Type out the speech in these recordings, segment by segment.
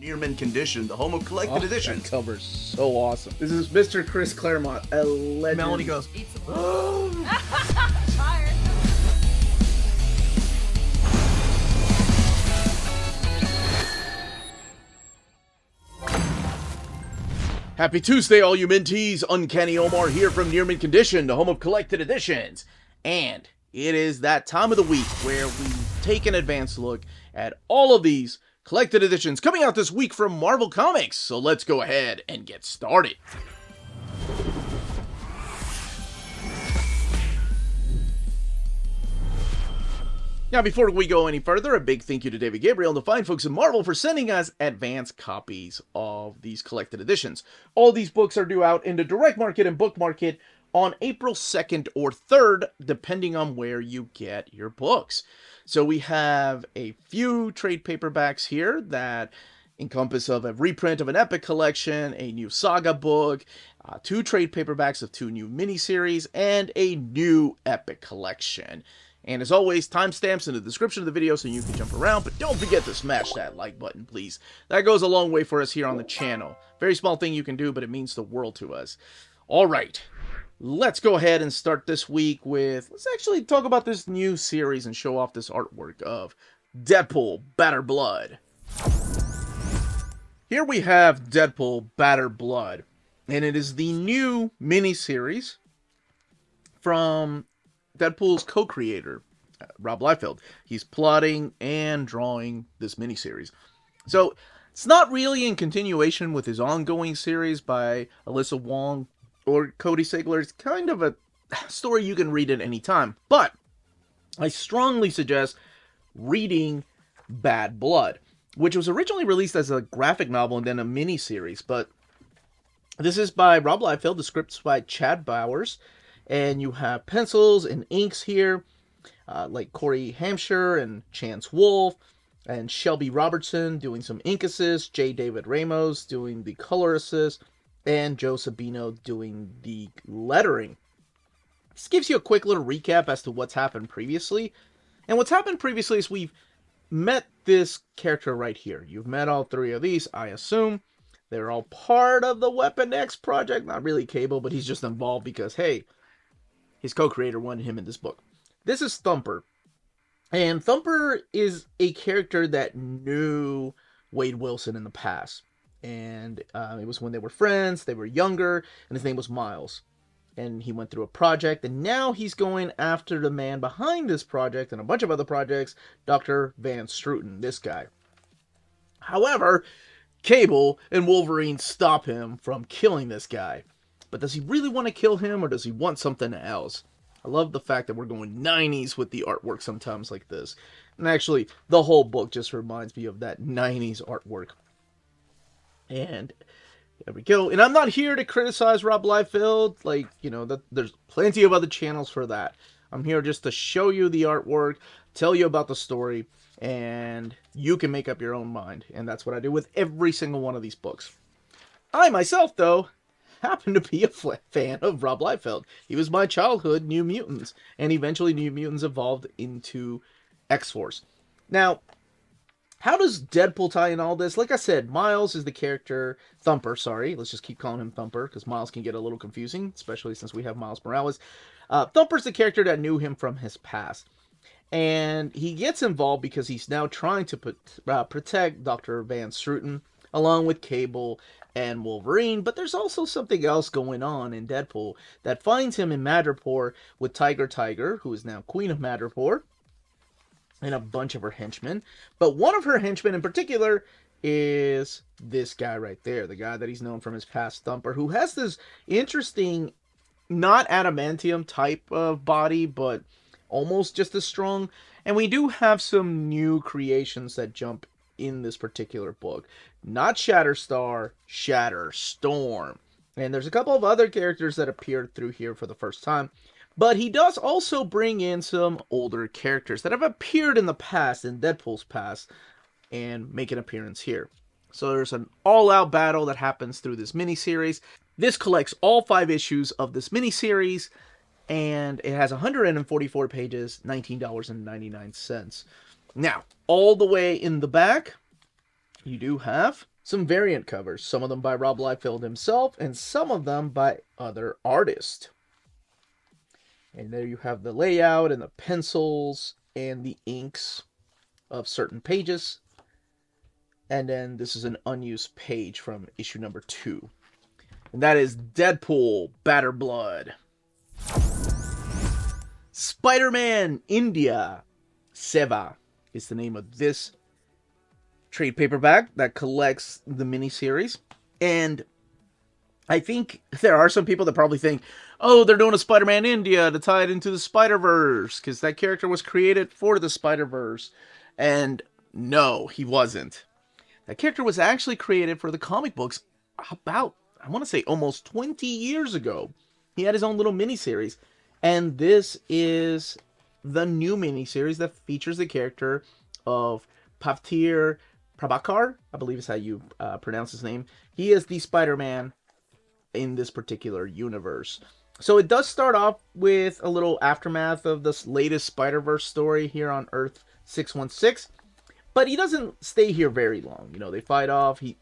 Near Mint Condition, the home of collected editions. That cover's so awesome. This is Mr. Chris Claremont, a legend. Melanie goes, Tired. Happy Tuesday, all you Minties. Uncanny Omar here from Near Mint Condition, the home of collected editions. And it is that time of the week where we take an advanced look at all of these collected editions coming out this week from Marvel Comics. So let's go ahead and get started. Now, before we go any further, a big thank you to David Gabriel and the fine folks at Marvel for sending us advanced copies of these collected editions. All these books are due out in the direct market and book market on April 2nd or 3rd, depending on where you get your books. So we have a few trade paperbacks here that encompass of a reprint of an Epic collection, a new Saga book, 2 trade paperbacks of 2 new miniseries, and a new Epic collection. And as always, timestamps in the description of the video so you can jump around, but don't forget to smash that like button, please. That goes a long way for us here on the channel. Very small thing you can do, but it means the world to us. Alright, let's go ahead and start this week with, let's actually talk about this new series and show off this artwork of Deadpool, Batter Blood. Here we have Deadpool, Batter Blood, and it is the new miniseries from Deadpool's co-creator, Rob Liefeld. He's plotting and drawing this miniseries. So, it's not really in continuation with his ongoing series by Alyssa Wong or Cody Sigler. It's kind of a story you can read at any time. But, I strongly suggest reading Bad Blood, which was originally released as a graphic novel and then a miniseries. But, this is by Rob Liefeld, the script's by Chad Bowers. And you have pencils and inks here, like Corey Hampshire and Chance Wolfe, and Shelby Robertson doing some ink assists, J. David Ramos doing the color assist, and Joe Sabino doing the lettering. This gives you a quick little recap as to what's happened previously. And what's happened previously is we've met this character right here. You've met all 3 of these, I assume. They're all part of the Weapon X project. Not really Cable, but he's just involved because, hey, his co-creator wanted him in this book. This is Thumper. And Thumper is a character that knew Wade Wilson in the past. And it was when they were friends, they were younger, and his name was Miles. And he went through a project, and now he's going after the man behind this project and a bunch of other projects, Dr. Van Struten, this guy. However, Cable and Wolverine stop him from killing this guy. But does he really want to kill him, or does he want something else? I love the fact that we're going 90s with the artwork sometimes like this. And actually, the whole book just reminds me of that 90s artwork. And there we go. And I'm not here to criticize Rob Liefeld. Like, you know, there's plenty of other channels for that. I'm here just to show you the artwork, tell you about the story, and you can make up your own mind. And that's what I do with every single one of these books. I myself, though, happen to be a fan of Rob Liefeld. He was my childhood New Mutants, and eventually New Mutants evolved into X-Force. Now, how does Deadpool tie in all this? Like I said, Miles is the character, Thumper, sorry, let's just keep calling him Thumper, because Miles can get a little confusing, especially since we have Miles Morales. Thumper's the character that knew him from his past, and he gets involved because he's now trying to protect Dr. Van Struten, along with Cable and Wolverine, but there's also something else going on in Deadpool that finds him in Madripoor with Tiger, who is now Queen of Madripoor, and a bunch of her henchmen. But one of her henchmen in particular is this guy right there, the guy that he's known from his past, Thumper, who has this interesting, not adamantium type of body, but almost just as strong. And we do have some new creations that jump in this particular book. Not Shatterstar, Shatterstorm. And there's a couple of other characters that appeared through here for the first time. But he does also bring in some older characters that have appeared in the past, in Deadpool's past, and make an appearance here. So there's an all-out battle that happens through this miniseries. This collects all 5 issues of this miniseries, and it has 144 pages, $19.99. Now, all the way in the back, you do have some variant covers, some of them by Rob Liefeld himself, and some of them by other artists. And there you have the layout and the pencils and the inks of certain pages. And then this is an unused page from issue number 2. And that is Deadpool, Batter Blood. Spider-Man India, SEVA is the name of this trade paperback that collects the miniseries. And I think there are some people that probably think, oh, they're doing a Spider-Man India to tie it into the Spider-Verse, because that character was created for the Spider-Verse. And no, he wasn't. That character was actually created for the comic books about, I want to say, almost 20 years ago. He had his own little miniseries. And this is the new miniseries that features the character of Pavtir Prabhakar, I believe is how you pronounce his name. He is the Spider-Man in this particular universe. So it does start off with a little aftermath of this latest Spider-Verse story here on Earth 616. But he doesn't stay here very long. You know, they fight off. He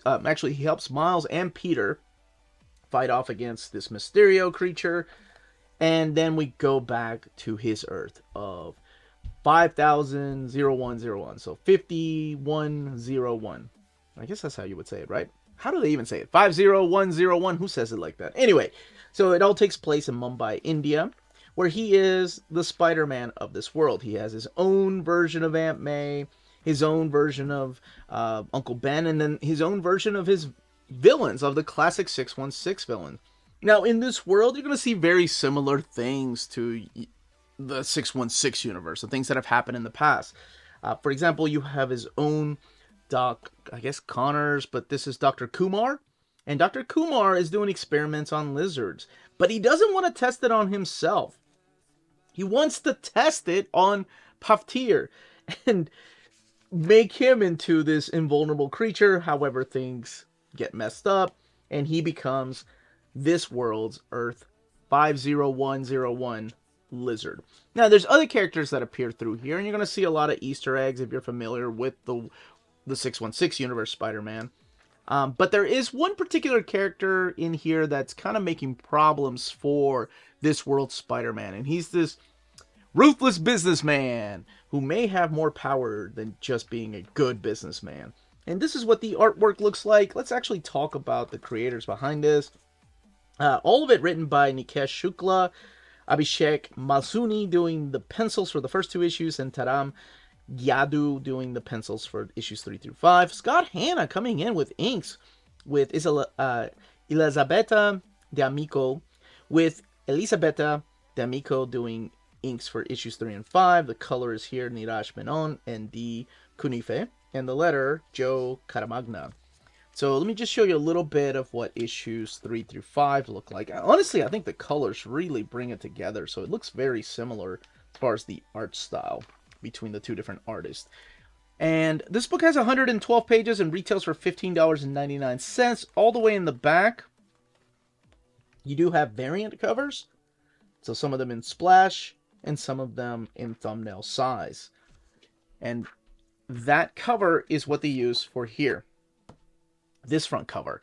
helps Miles and Peter fight off against this Mysterio creature. And then we go back to his Earth of 500101. So 5101. I guess that's how you would say it, right? How do they even say it? 50101. Who says it like that? Anyway, so it all takes place in Mumbai, India, where he is the Spider-Man of this world. He has his own version of Aunt May, his own version of Uncle Ben, and then his own version of his villains, of the classic 616 villain. Now, in this world, you're going to see very similar things to the 616 universe, the things that have happened in the past. For example, you have his own Doc, I guess Connors, but this is Dr. Kumar. And Dr. Kumar is doing experiments on lizards, but he doesn't want to test it on himself. He wants to test it on Pavtir and make him into this invulnerable creature. However, things get messed up, and he becomes this world's Earth 50101 lizard. Now, there's other characters that appear through here, and you're going to see a lot of Easter eggs if you're familiar with the 616 universe Spider-Man. But there is one particular character in here that's kind of making problems for this world's Spider-Man, and he's this ruthless businessman who may have more power than just being a good businessman. And this is what the artwork looks like. Let's actually talk about the creators behind this. All of it written by Nikesh Shukla, Abhishek Malsuni doing the pencils for the first 2 issues, and Taram Gyadu doing the pencils for issues 3 through 5. Scott Hanna coming in with inks with Elisabetta D'Amico, with Elisabetta D'Amico doing inks for issues 3 and 5. The color is here, Niraj Menon and D. Kunife, and the letter, Joe Caramagna. So let me just show you a little bit of what issues 3 through 5 look like. Honestly, I think the colors really bring it together, so it looks very similar as far as the art style between the 2 different artists. And this book has 112 pages and retails for $15.99. All the way in the back, you do have variant covers. So some of them in splash and some of them in thumbnail size. And that cover is what they use for here. This front cover.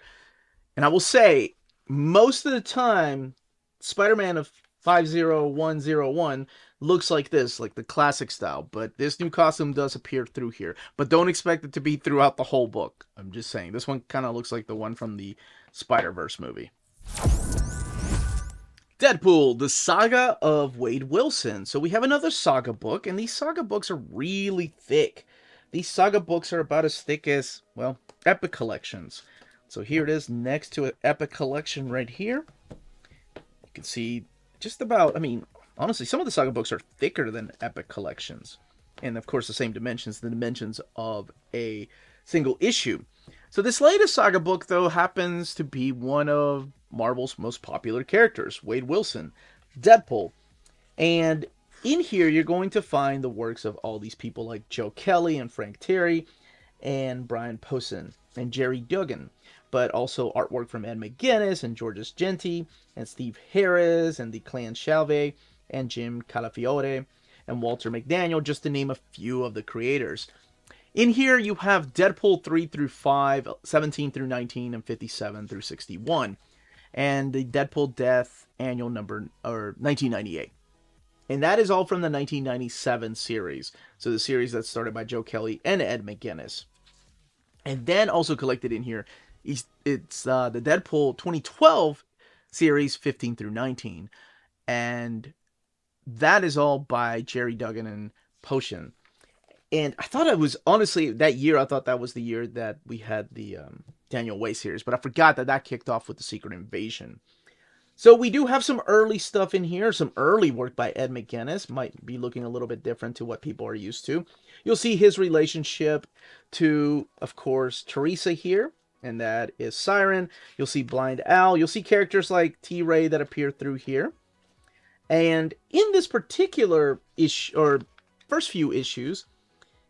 And I will say, most of the time, Spider-Man of 50101 looks like this, like the classic style, but this new costume does appear through here. But don't expect it to be throughout the whole book. I'm just saying, this one kind of looks like the one from the Spider-Verse movie. Deadpool, the saga of Wade Wilson. So we have another saga book, and these saga books are really thick. These saga books are about as thick as, well, Epic collections. So here it is next to an Epic collection right here. You can see just about, I mean, honestly, some of the saga books are thicker than Epic collections. And of course, the same dimensions, the dimensions of a single issue. So this latest saga book, though, happens to be one of Marvel's most popular characters, Wade Wilson, Deadpool. And in here, you're going to find the works of all these people like Joe Kelly and Frank Terry and Brian Posehn and Jerry Duggan, but also artwork from Ed McGuinness and Georges Genti and Steve Harris and the Clan Shalvey and Jim Calafiore and Walter McDaniel, just to name a few of the creators. In here, you have Deadpool 3 through 5, 17 through 19, and 57 through 61. And the Deadpool Death annual number, or 1998. And that is all from the 1997 series. So the series that started by Joe Kelly and Ed McGuinness. And then also collected in here, it's the Deadpool 2012 series 15 through 19. And that is all by Jerry Duggan and Potion. And I thought it was, honestly, that year, I thought that was the year that we had the Daniel Way series. But I forgot that kicked off with the Secret Invasion. So we do have some early stuff in here, some early work by Ed McGuinness. Might be looking a little bit different to what people are used to. You'll see his relationship to, of course, Teresa here, and that is Siren. You'll see Blind Al. You'll see characters like T-Ray that appear through here. And in this particular issue, or first few issues,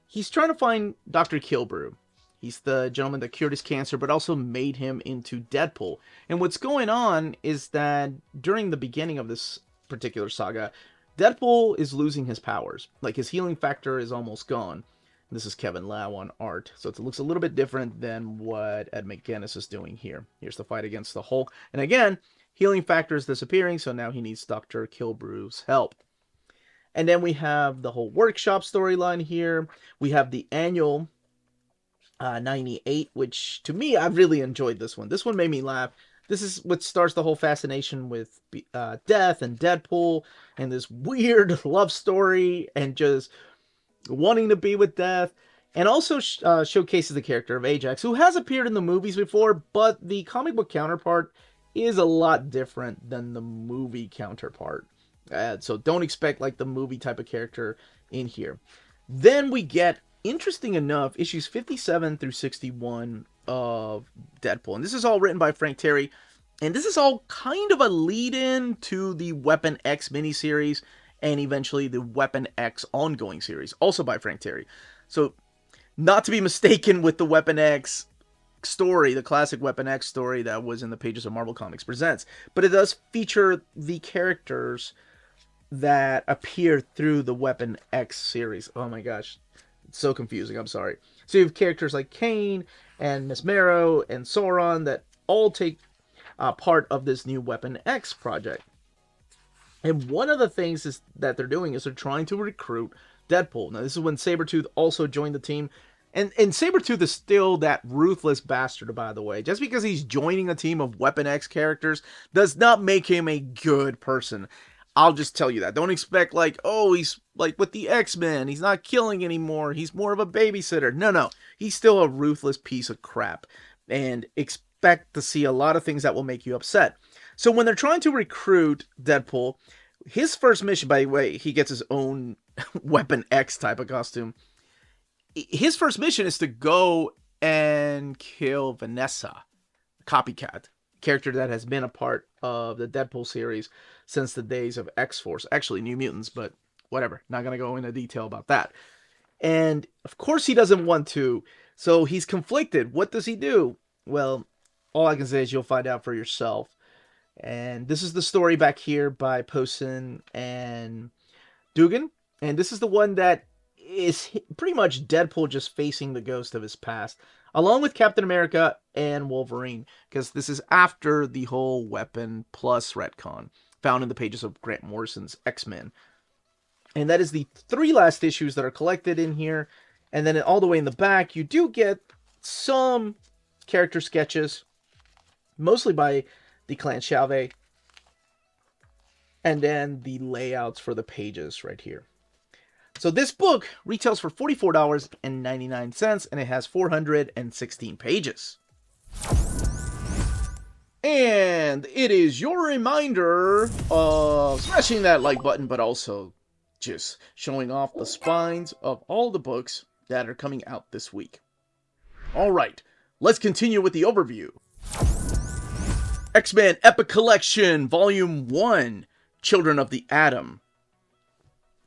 he's trying to find Dr. Kilbrew. He's the gentleman that cured his cancer, but also made him into Deadpool. And what's going on is that during the beginning of this particular saga, Deadpool is losing his powers. Like, his healing factor is almost gone. This is Kevin Lau on art, so it looks a little bit different than what Ed McGuinness is doing here. Here's the fight against the Hulk. And again, healing factor is disappearing, so now he needs Dr. Kilbrew's help. And then we have the whole workshop storyline here. We have the annual 98, which to me, I really enjoyed this one. This one made me laugh. This is what starts the whole fascination with Death and Deadpool and this weird love story and just wanting to be with Death. And also showcases the character of Ajax, who has appeared in the movies before, but the comic book counterpart is a lot different than the movie counterpart. So don't expect like the movie type of character in here. Then we get, interesting enough, issues 57 through 61 of Deadpool. And this is all written by Frank Terry. And this is all kind of a lead-in to the Weapon X miniseries and eventually the Weapon X ongoing series, also by Frank Terry. So, not to be mistaken with the Weapon X story, the classic Weapon X story that was in the pages of Marvel Comics Presents. But it does feature the characters that appear through the Weapon X series. Oh my gosh. So confusing, I'm sorry. So you have characters like Kane and Miss Marrow and Sauron that all take part of this new Weapon X project. And one of the things that they're doing is they're trying to recruit Deadpool. Now this is when Sabretooth also joined the team. And Sabretooth is still that ruthless bastard, by the way. Just because he's joining a team of Weapon X characters does not make him a good person. I'll just tell you that. Don't expect like, oh, he's like with the X-Men. He's not killing anymore. He's more of a babysitter. No. He's still a ruthless piece of crap. And expect to see a lot of things that will make you upset. So when they're trying to recruit Deadpool, his first mission, by the way, he gets his own Weapon X type of costume. His first mission is to go and kill Vanessa, copycat. Character that has been a part of the Deadpool series since the days of X-Force. Actually, New Mutants, but whatever. Not going to go into detail about that. And, of course, he doesn't want to. So he's conflicted. What does he do? Well, all I can say is you'll find out for yourself. And this is the story back here by Posen and Dugan. And this is the one that is pretty much Deadpool just facing the ghost of his past, along with Captain America and Wolverine, because this is after the whole Weapon Plus retcon found in the pages of Grant Morrison's X-Men. And that is the 3 last issues that are collected in here. And then all the way in the back, you do get some character sketches, mostly by the Clan Chauvet, and then the layouts for the pages right here. So this book retails for $44.99, and it has 416 pages. And it is your reminder of smashing that like button, but also just showing off the spines of all the books that are coming out this week. Alright, let's continue with the overview. X-Men Epic Collection, Volume 1, Children of the Atom.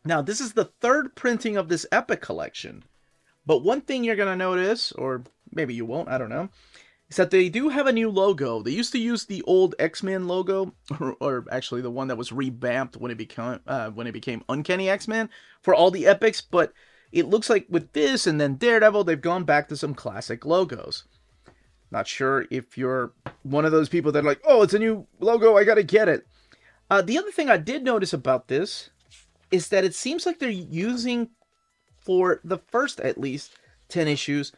Now, this is the 3rd printing of this Epic Collection. But one thing you're going to notice, or maybe you won't, I don't know, is that they do have a new logo. They used to use the old X-Men logo, or actually the one that was revamped when it became Uncanny X-Men for all the epics, but it looks like with this and then Daredevil, they've gone back to some classic logos. Not sure if you're one of those people that are like, oh, it's a new logo, I gotta get it. The other thing I did notice about this is that it seems like they're using, for the first at least 10 issues,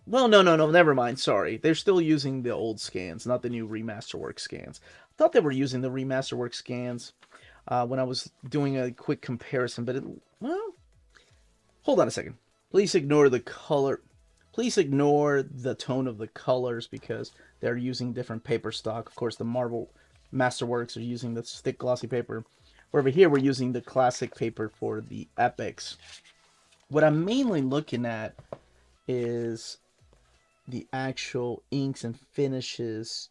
well, no, never mind, sorry. They're still using the old scans, not the new Remasterwork scans. I thought they were using the Remasterwork scans when I was doing a quick comparison, but well, hold on a second. Please ignore the color. Please ignore the tone of the colors because they're using different paper stock. Of course, the Marvel Masterworks are using the thick glossy paper. Over here, we're using the classic paper for the epics. What I'm mainly looking at is the actual inks and finishes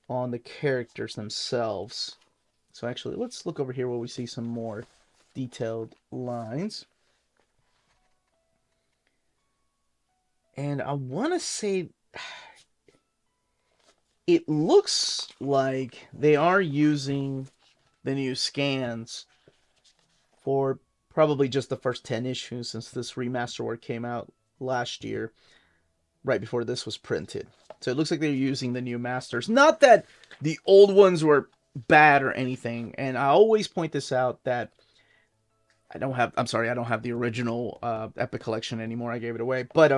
on the characters themselves. So actually, let's look over here where we see some more detailed lines. And I want to say it looks like they are using the new scans for probably just the first 10 issues since this remasterwork came out last year, right before this was printed. So it looks like they're using the new masters. Not that the old ones were bad or anything. And I always point this out that I don't have the original Epic Collection anymore. I gave it away. But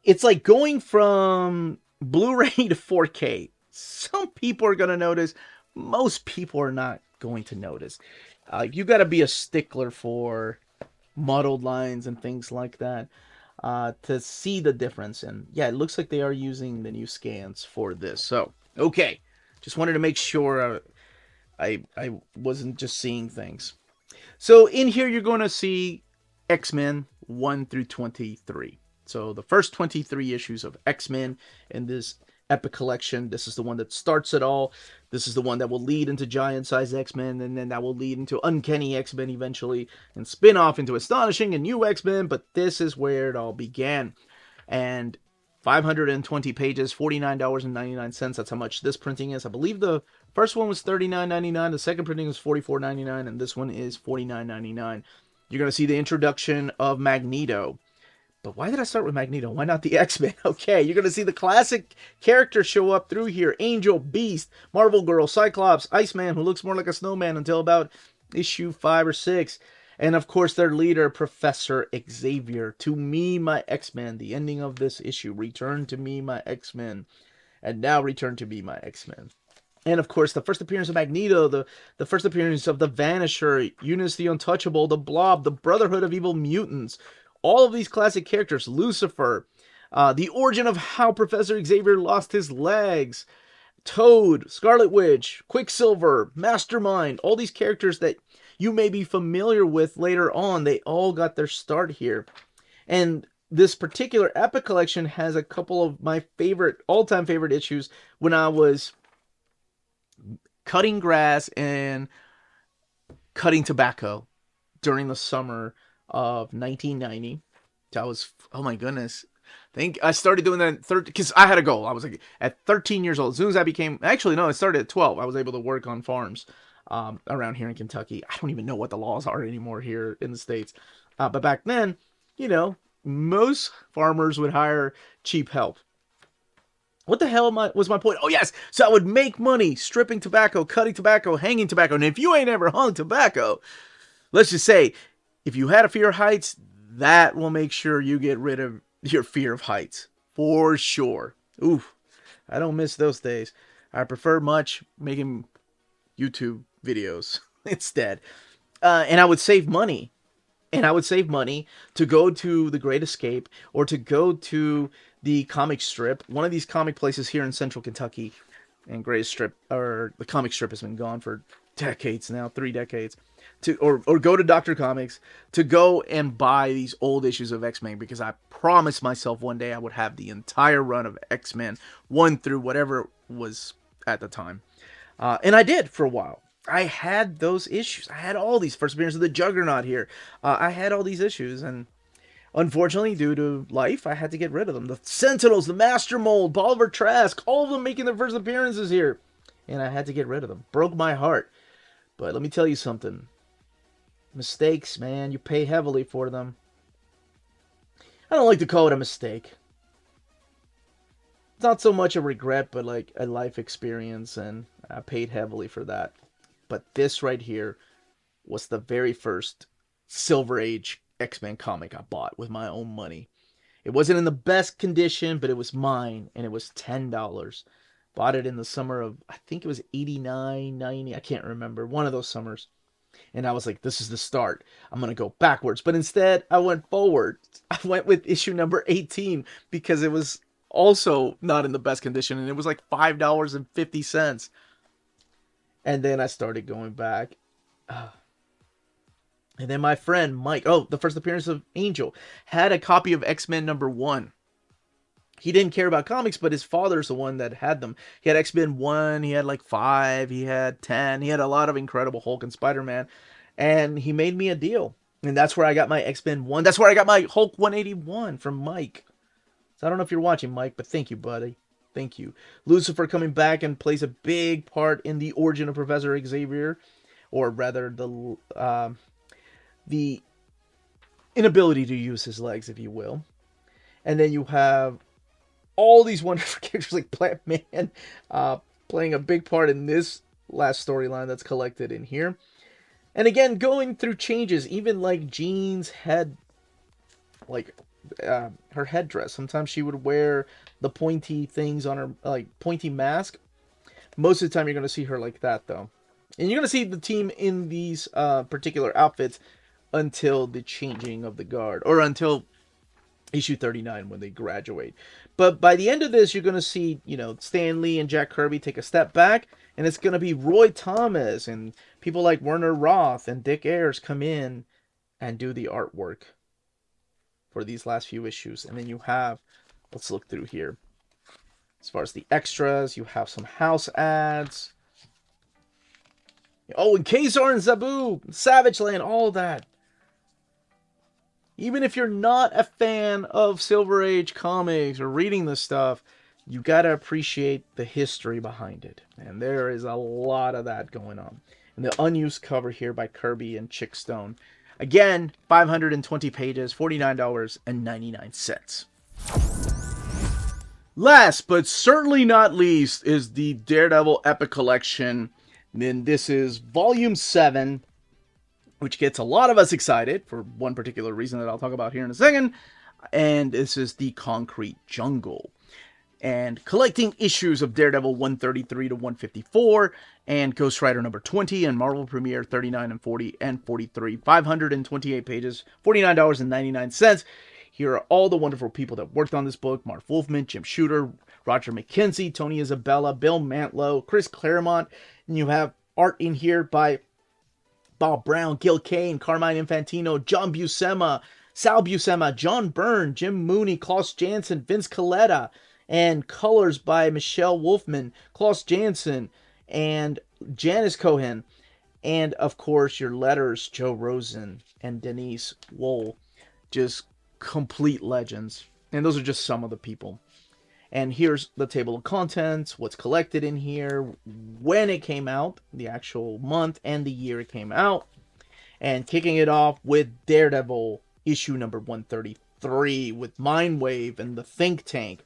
it's like going from Blu-ray to 4K. Some people are going to notice. Most people are not going to notice. You got to be a stickler for muddled lines and things like that to see the difference. And yeah, it looks like they are using the new scans for this. So, okay. Just wanted to make sure I wasn't just seeing things. So in here, you're going to see X-Men 1 through 23. So the first 23 issues of X-Men in this Epic Collection. This is the one that starts it all. This is the one that will lead into Giant Size X-Men, and then that will lead into Uncanny X-Men eventually, and spin off into Astonishing and New X-Men, but this is where it all began. And 520 pages, $49.99. That's how much this printing is. I believe the first one was $39.99, the second printing was $44.99, and this one is $49.99. You're going to see the introduction of Magneto. But why did I start with Magneto? Why not the X-Men? Okay, you're going to see the classic characters show up through here. Angel, Beast, Marvel Girl, Cyclops, Iceman, who looks more like a snowman until about issue 5 or 6. And of course, their leader, Professor Xavier. To me, my X-Men. The ending of this issue. Return to me, my X-Men. And now return to me, my X-Men. And of course, the first appearance of Magneto, the first appearance of the Vanisher, Eunice the Untouchable, the Blob, the Brotherhood of Evil Mutants. All of these classic characters, Lucifer, the origin of how Professor Xavier lost his legs, Toad, Scarlet Witch, Quicksilver, Mastermind, all these characters that you may be familiar with later on, they all got their start here. And this particular Epic Collection has a couple of my favorite, all-time favorite issues when I was cutting grass and cutting tobacco during the summer of 1990. That was, oh my goodness. I think I started doing that because I had a goal. I was like, at 13 years old, as soon as I became, actually, no, it started at 12. I was able to work on farms around here in Kentucky. I don't even know what the laws are anymore here in the States. But back then, you know, most farmers would hire cheap help. What the hell was my point? Oh, yes. So I would make money stripping tobacco, cutting tobacco, hanging tobacco. And if you ain't ever hung tobacco, let's just say, if you had a fear of heights, that will make sure you get rid of your fear of heights. For sure. Oof. I don't miss those days. I prefer much making YouTube videos instead. And I would save money. And I would save money to go to the Great Escape or to go to the comic strip. One of these comic places here in central Kentucky. And Great Strip, or the comic strip has been gone for decades now, 3 decades. Or go to Dr. Comics to go and buy these old issues of X-Men, because I promised myself one day I would have the entire run of X-Men 1 through whatever was at the time. And I did for a while. I had those issues. I had all these first appearance of the Juggernaut here. I had all these issues, and unfortunately, due to life, I had to get rid of them. The Sentinels, the Master Mold, Bolivar Trask, all of them making their first appearances here. And I had to get rid of them. Broke my heart. But let me tell you something. Mistakes, man. You pay heavily for them. I don't like to call it a mistake. It's not so much a regret, but like a life experience, and I paid heavily for that. But this right here was the very first Silver Age X-Men comic I bought with my own money. It wasn't in the best condition, but it was mine, and it was $10. Bought it in the summer of, I think it was 89, 90, I can't remember, one of those summers. And I was like, this is the start. I'm going to go backwards. But instead, I went forward. I went with issue number 18 because it was also not in the best condition, and it was like $5.50. And then I started going back. And then my friend Mike, the first appearance of Angel, had a copy of X-Men number 1. He didn't care about comics, but his father's the one that had them. He had X-Men 1, he had like 5, he had 10, he had a lot of Incredible Hulk and Spider-Man. And he made me a deal. And that's where I got my X-Men 1. That's where I got my Hulk 181 from Mike. So I don't know if you're watching, Mike, but thank you, buddy. Thank you. Lucifer coming back and plays a big part in the origin of Professor Xavier. Or rather, the inability to use his legs, if you will. And then you have all these wonderful characters like Plant Man playing a big part in this last storyline that's collected in here. And again, going through changes, even like Jean's head, like her headdress. Sometimes she would wear the pointy things on her, like pointy mask. Most of the time you're going to see her like that, though. And you're going to see the team in these particular outfits until the changing of the guard, or until issue 39 when they graduate. But by the end of this, you're going to see, Stan Lee and Jack Kirby take a step back, and it's going to be Roy Thomas and people like Werner Roth and Dick Ayers come in and do the artwork for these last few issues. And then you have, let's look through here. As far as the extras, you have some house ads. Oh, and Kazar and Zabu, Savage Land, all that. Even if you're not a fan of Silver Age comics or reading this stuff, you gotta appreciate the history behind it. And there is a lot of that going on. And the unused cover here by Kirby and Chick Stone. Again, 520 pages, $49.99. Last but certainly not least is the Daredevil Epic Collection. And then this is Volume 7. Which gets a lot of us excited for one particular reason that I'll talk about here in a second. And this is the Concrete Jungle. And collecting issues of Daredevil 133 to 154, and Ghost Rider number 20, and Marvel Premiere 39 and 40 and 43. 528 pages, $49.99. Here are all the wonderful people that worked on this book. Marv Wolfman, Jim Shooter, Roger McKenzie, Tony Isabella, Bill Mantlo, Chris Claremont. And you have art in here by Bob Brown, Gil Kane, Carmine Infantino, John Buscema, Sal Buscema, John Byrne, Jim Mooney, Klaus Janson, Vince Coletta, and colors by Michelle Wolfman, Klaus Janson, and Janice Cohen, and of course your letters, Joe Rosen and Denise Wohl. Just complete legends. And those are just some of the people. And here's the table of contents, what's collected in here, when it came out, the actual month and the year it came out. And kicking it off with Daredevil issue number 133 with Mindwave and the Think Tank.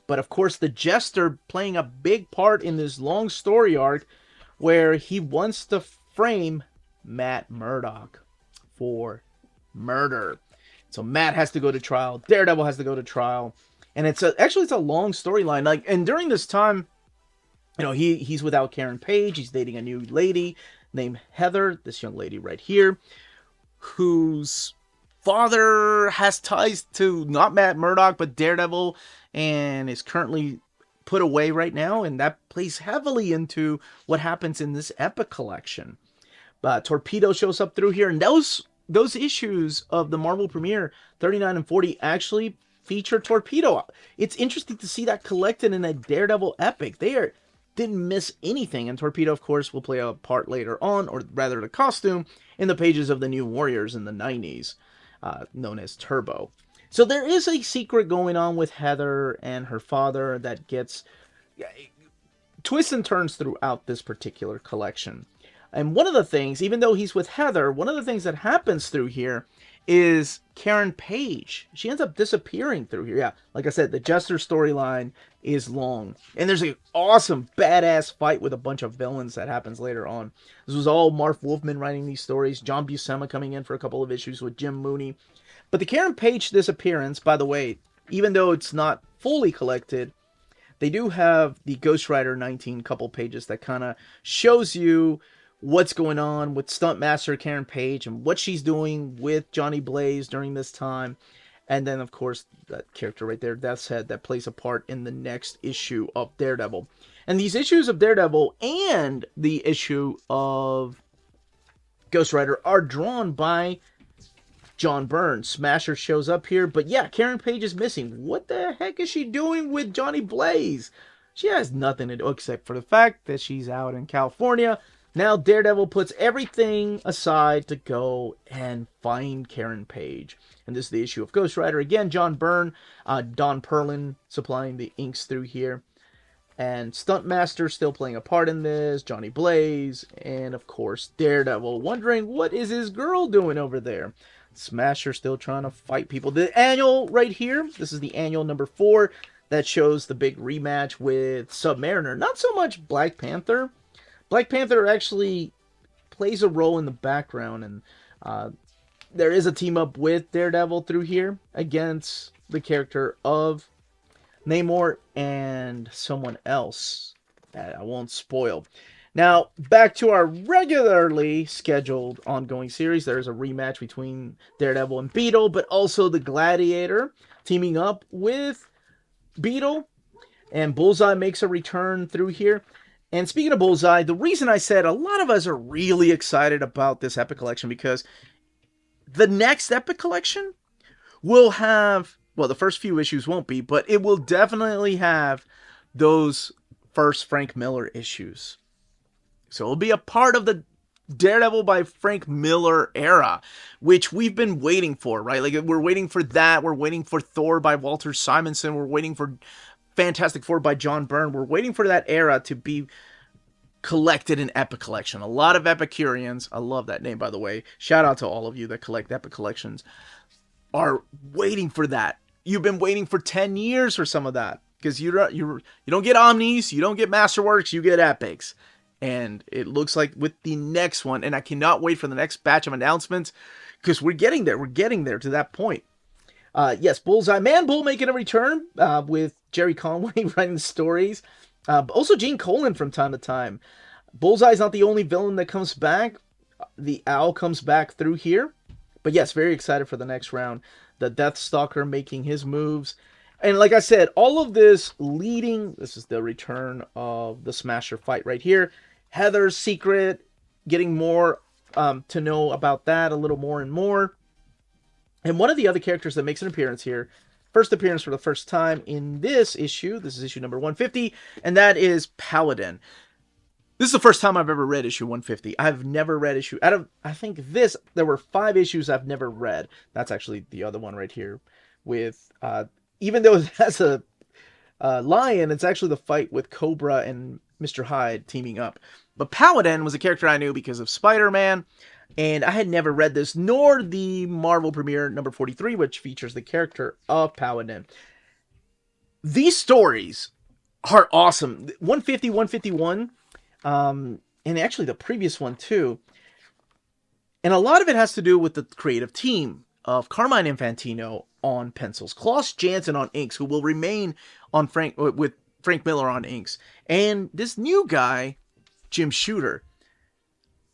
But of course the Jester playing a big part in this long story arc where he wants to frame Matt Murdock for murder. So Matt has to go to trial, Daredevil has to go to trial. And it's a long storyline. And during this time, he's without Karen Page. He's dating a new lady named Heather, this young lady right here, whose father has ties to not Matt Murdock, but Daredevil, and is currently put away right now. And that plays heavily into what happens in this Epic collection. But Torpedo shows up through here. And those issues of the Marvel Premiere 39 and 40 actually feature Torpedo. It's interesting to see that collected in a Daredevil epic. They didn't miss anything, and Torpedo, of course, will play a part later on, or rather the costume, in the pages of the New Warriors in the 90s, known as Turbo. So there is a secret going on with Heather and her father that gets twists and turns throughout this particular collection. And one of the things, even though he's with Heather, one of the things that happens through here is Karen Page. She ends up disappearing through here. Yeah, like I said, the Jester storyline is long. And there's an awesome, badass fight with a bunch of villains that happens later on. This was all Marv Wolfman writing these stories. John Buscema coming in for a couple of issues with Jim Mooney. But the Karen Page disappearance, by the way, even though it's not fully collected, they do have the Ghost Rider 19 couple pages that kind of shows you what's going on with Stuntmaster Karen Page and what she's doing with Johnny Blaze during this time. And then, of course, that character right there, Death's Head, that plays a part in the next issue of Daredevil. And these issues of Daredevil and the issue of Ghost Rider are drawn by John Byrne. Smasher shows up here, but yeah, Karen Page is missing. What the heck is she doing with Johnny Blaze? She has nothing to do except for the fact that she's out in California. Now Daredevil puts everything aside to go and find Karen Page. And this is the issue of Ghost Rider. Again, John Byrne, Don Perlin supplying the inks through here. And Stuntmaster still playing a part in this. Johnny Blaze. And, of course, Daredevil. Wondering what is his girl doing over there. Smasher still trying to fight people. The annual right here. This is the annual number 4. That shows the big rematch with Submariner. Not so much Black Panther. Black Panther actually plays a role in the background, and there is a team up with Daredevil through here against the character of Namor and someone else that I won't spoil. Now, back to our regularly scheduled ongoing series. There's a rematch between Daredevil and Beetle, but also the Gladiator teaming up with Beetle, and Bullseye makes a return through here. And speaking of Bullseye, the reason I said a lot of us are really excited about this Epic Collection because the next Epic Collection will have, well, the first few issues won't be, but it will definitely have those first Frank Miller issues. So it'll be a part of the Daredevil by Frank Miller era, which we've been waiting for, right? Like, we're waiting for that. We're waiting for Thor by Walter Simonson. We're waiting for Fantastic Four by John Byrne. We're waiting for that era to be collected in Epic Collection. A lot of Epicureans, I love that name, by the way. Shout out to all of you that collect Epic Collections, are waiting for that. You've been waiting for 10 years for some of that, because you don't get Omnis, you don't get Masterworks, you get Epics. And it looks like with the next one, and I cannot wait for the next batch of announcements, because we're getting there. We're getting there to that point. Yes, Bullseye, Man Bull making a return with Jerry Conway writing the stories. But also Gene Colan from time to time. Bullseye's not the only villain that comes back. The Owl comes back through here. But yes, very excited for the next round. The Deathstalker making his moves. And like I said, all of this leading, this is the return of the Smasher fight right here. Heather's secret, getting more to know about that a little more and more. And one of the other characters that makes an appearance here, first appearance for the first time in this issue, this is issue number 150, and that is Paladin. This is the first time I've ever read issue 150. I've never read issue, I think there were 5 issues I've never read. That's actually the other one right here with, even though it has a lion, it's actually the fight with Cobra and Mr. Hyde teaming up. But Paladin was a character I knew because of Spider-Man, and I had never read this, nor the Marvel premiere number 43, which features the character of Paladin. These stories are awesome. 150, 151, and actually the previous one too. And a lot of it has to do with the creative team of Carmine Infantino on pencils, Klaus Janson on inks, who will remain on with Frank Miller on inks, and this new guy, Jim Shooter.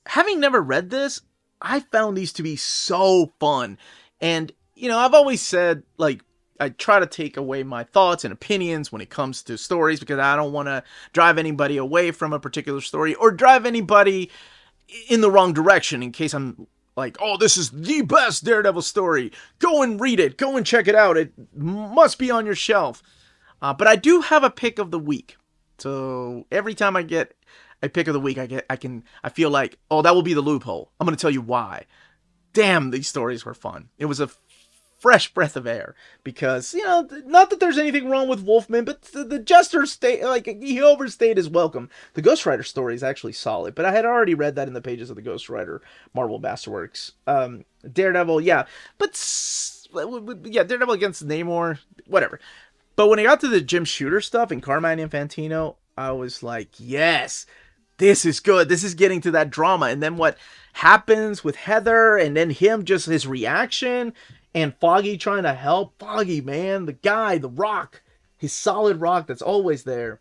Having never read this, I found these to be so fun. And, you know, I've always said, like, I try to take away my thoughts and opinions when it comes to stories, because I don't want to drive anybody away from a particular story or drive anybody in the wrong direction in case I'm like, oh, this is the best Daredevil story. Go and read it. Go and check it out. It must be on your shelf. But I do have a pick of the week. So every time I get a pick of the week, I feel like, oh, that will be the loophole. I'm going to tell you why. Damn, these stories were fun. It was a fresh breath of air. Because, you know, not that there's anything wrong with Wolfman, but the Jester he overstayed his welcome. The Ghost Rider story is actually solid, but I had already read that in the pages of the Ghost Rider Marvel Masterworks. Daredevil, yeah. But, yeah, Daredevil against Namor, whatever. But when I got to the Jim Shooter stuff and Carmine Infantino, I was like, yes, this is good. This is getting to that drama. And then what happens with Heather, and then him, just his reaction, and Foggy trying to help. Foggy, man, the guy, the rock, his solid rock that's always there.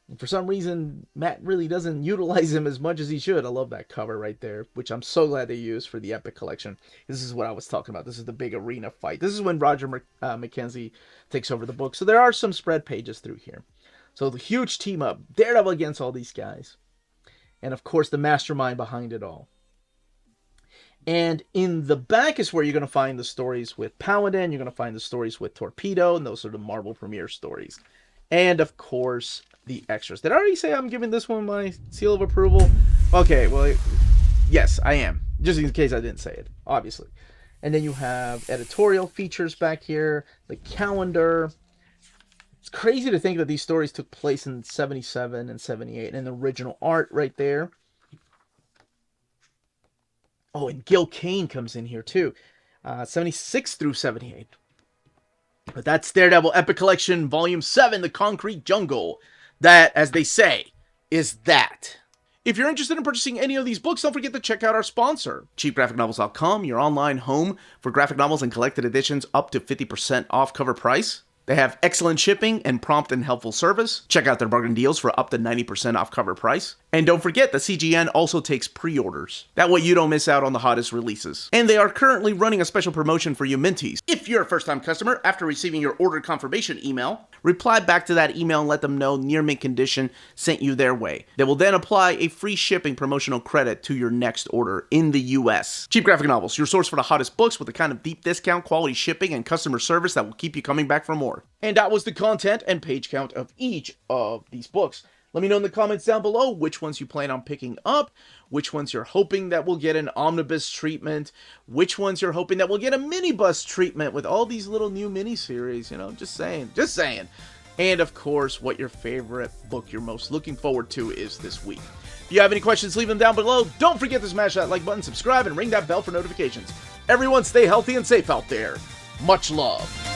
And for some reason, Matt really doesn't utilize him as much as he should. I love that cover right there, which I'm so glad they used for the Epic Collection. This is what I was talking about. This is the big arena fight. This is when Roger McKenzie takes over the book. So there are some spread pages through here. So the huge team up, Daredevil against all these guys. And of course, the mastermind behind it all. And in the back is where you're going to find the stories with Paladin. You're going to find the stories with Torpedo. And those are the Marvel Premiere stories. And of course, the extras. Did I already say I'm giving this one my seal of approval? Okay, well, yes, I am. Just in case I didn't say it, obviously. And then you have editorial features back here. The calendar. It's crazy to think that these stories took place in 77 and 78. And the original art right there. Oh, and Gil Kane comes in here too. 76 through 78. But that's Daredevil Epic Collection Volume 7, The Concrete Jungle. That, as they say, is that. If you're interested in purchasing any of these books, don't forget to check out our sponsor, cheapgraphicnovels.com, your online home for graphic novels and collected editions up to 50% off cover price. They have excellent shipping and prompt and helpful service. Check out their bargain deals for up to 90% off cover price. And don't forget, the CGN also takes pre-orders. That way you don't miss out on the hottest releases. And they are currently running a special promotion for you Minties. If you're a first-time customer, after receiving your order confirmation email, reply back to that email and let them know Near Mint Condition sent you their way. They will then apply a free shipping promotional credit to your next order in the US. Cheap Graphic Novels, your source for the hottest books with the kind of deep discount, quality shipping, and customer service that will keep you coming back for more. And that was the content and page count of each of these books. Let me know in the comments down below which ones you plan on picking up, which ones you're hoping that will get an omnibus treatment, which ones you're hoping that will get a minibus treatment with all these little new miniseries, you know, just saying. And of course, what your favorite book you're most looking forward to is this week. If you have any questions, leave them down below. Don't forget to smash that like button, subscribe, and ring that bell for notifications. Everyone stay healthy and safe out there. Much love.